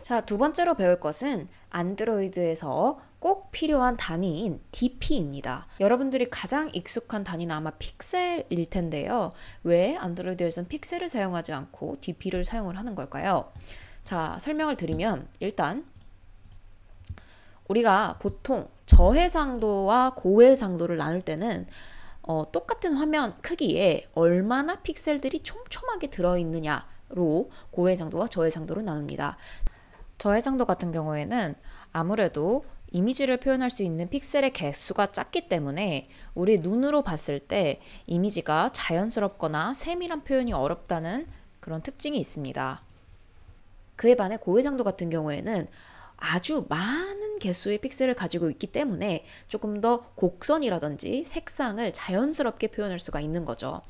자, 두 번째로 배울 것은 안드로이드에서 꼭 필요한 단위인 DP입니다. 여러분들이 가장 익숙한 단위는 아마 픽셀일 텐데요. 왜 안드로이드에서는 픽셀을 사용하지 않고 DP를 사용을 하는 걸까요? 자, 설명을 드리면 일단 우리가 보통 저해상도와 고해상도를 나눌 때는 똑같은 화면 크기에 얼마나 픽셀들이 촘촘하게 들어있느냐로 고해상도와 저해상도를 나눕니다. 저해상도 같은 경우에는 아무래도 이미지를 표현할 수 있는 픽셀의 개수가 작기 때문에 우리 눈으로 봤을 때 이미지가 자연스럽거나 세밀한 표현이 어렵다는 그런 특징이 있습니다. 그에 반해 고해상도 같은 경우에는 아주 많은 개수의 픽셀을 가지고 있기 때문에 조금 더 곡선이라든지 색상을 자연스럽게 표현할 수가 있는 거죠.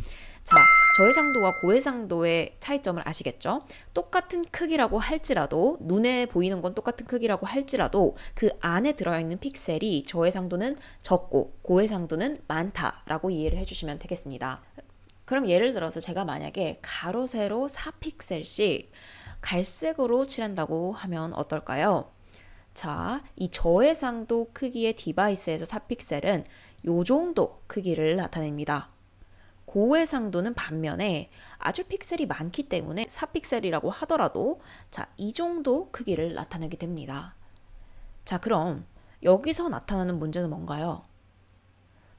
자, 저해상도와 고해상도의 차이점을 아시겠죠? 똑같은 크기라고 할지라도, 눈에 보이는 건 똑같은 크기라고 할지라도 그 안에 들어있는 픽셀이 저해상도는 적고 고해상도는 많다라고 이해를 해주시면 되겠습니다. 그럼 예를 들어서 제가 만약에 가로 세로 4픽셀씩 갈색으로 칠한다고 하면 어떨까요? 자, 이 저해상도 크기의 디바이스에서 4픽셀은 요 정도 크기를 나타냅니다. 고해상도는 반면에 아주 픽셀이 많기 때문에 4픽셀이라고 하더라도 자, 이 정도 크기를 나타내게 됩니다. 자, 그럼 여기서 나타나는 문제는 뭔가요?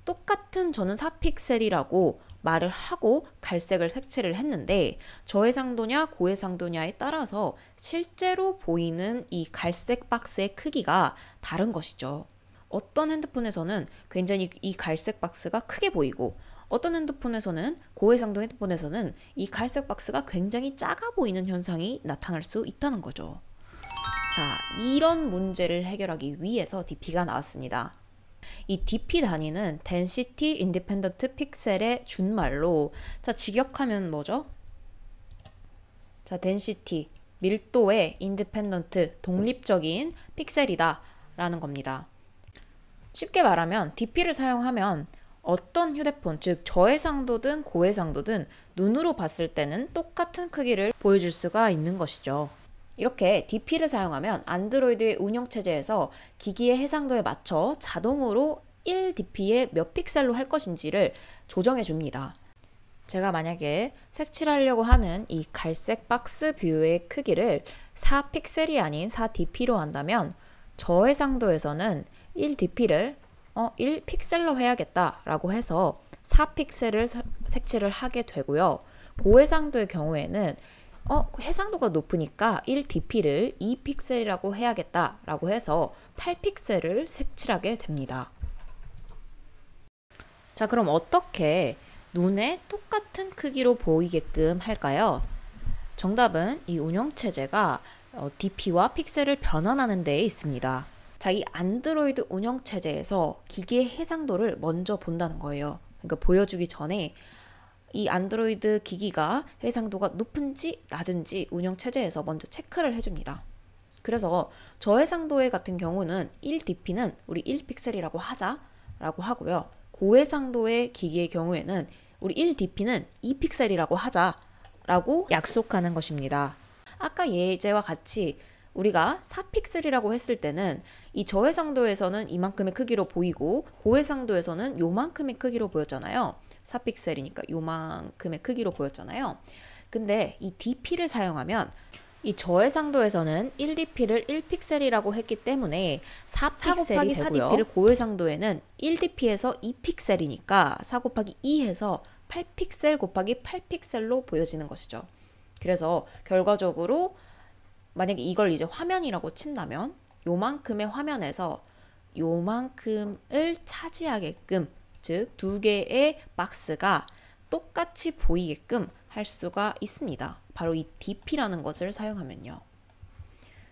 똑같은 저는 4픽셀이라고 말을 하고 갈색을 색칠을 했는데 저해상도냐 고해상도냐에 따라서 실제로 보이는 이 갈색 박스의 크기가 다른 것이죠. 어떤 핸드폰에서는 굉장히 이 갈색 박스가 크게 보이고 어떤 핸드폰에서는 고해상도 핸드폰에서는 이 갈색 박스가 굉장히 작아 보이는 현상이 나타날 수 있다는 거죠. 자, 이런 문제를 해결하기 위해서 DP가 나왔습니다. 이 DP 단위는 Density Independent Pixel의 준말로 자, 직역하면 뭐죠? 자, Density, 밀도의 Independent, 독립적인 픽셀이다 라는 겁니다. 쉽게 말하면 DP를 사용하면 어떤 휴대폰, 즉 저해상도든 고해상도든 눈으로 봤을 때는 똑같은 크기를 보여줄 수가 있는 것이죠. 이렇게 DP를 사용하면 안드로이드의 운영체제에서 기기의 해상도에 맞춰 자동으로 1DP에 몇 픽셀로 할 것인지를 조정해 줍니다. 제가 만약에 색칠하려고 하는 이 갈색 박스 뷰의 크기를 4픽셀이 아닌 4DP로 한다면 저해상도에서는 1DP를 1픽셀로 해야겠다라고 해서 4픽셀을 색칠을 하게 되고요. 고해상도의 경우에는 해상도가 높으니까 1DP를 2픽셀이라고 해야겠다라고 해서 8픽셀을 색칠하게 됩니다. 자, 그럼 어떻게 눈에 똑같은 크기로 보이게끔 할까요? 정답은 이 운영체제가 DP와 픽셀을 변환하는 데에 있습니다. 자, 이 안드로이드 운영체제에서 기기의 해상도를 먼저 본다는 거예요. 그러니까 보여주기 전에 이 안드로이드 기기가 해상도가 높은지 낮은지 운영체제에서 먼저 체크를 해줍니다. 그래서 저해상도의 같은 경우는 1DP는 우리 1픽셀이라고 하자라고 하고요. 고해상도의 기기의 경우에는 우리 1DP는 2픽셀이라고 하자라고 약속하는 것입니다. 아까 예제와 같이 우리가 4픽셀이라고 했을 때는 이 저해상도에서는 이만큼의 크기로 보이고 고해상도에서는 요만큼의 크기로 보였잖아요. 4픽셀이니까 요만큼의 크기로 보였잖아요. 근데 이 DP를 사용하면 이 저해상도에서는 1DP를 1픽셀이라고 했기 때문에 4 곱하기 4DP를 고해상도에는 1DP에서 2픽셀이니까 4 곱하기 2해서 8픽셀 곱하기 8픽셀로 보여지는 것이죠. 그래서 결과적으로 만약에 이걸 이제 화면이라고 친다면 요만큼의 화면에서 요만큼을 차지하게끔 즉 두 개의 박스가 똑같이 보이게끔 할 수가 있습니다. 바로 이 DP라는 것을 사용하면요.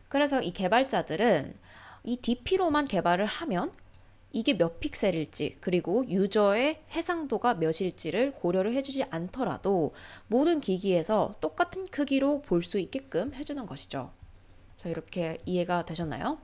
그래서 이 개발자들은 이 DP로만 개발을 하면 이게 몇 픽셀일지 그리고 유저의 해상도가 몇일지를 고려를 해주지 않더라도 모든 기기에서 똑같은 크기로 볼 수 있게끔 해주는 것이죠. 자, 이렇게 이해가 되셨나요?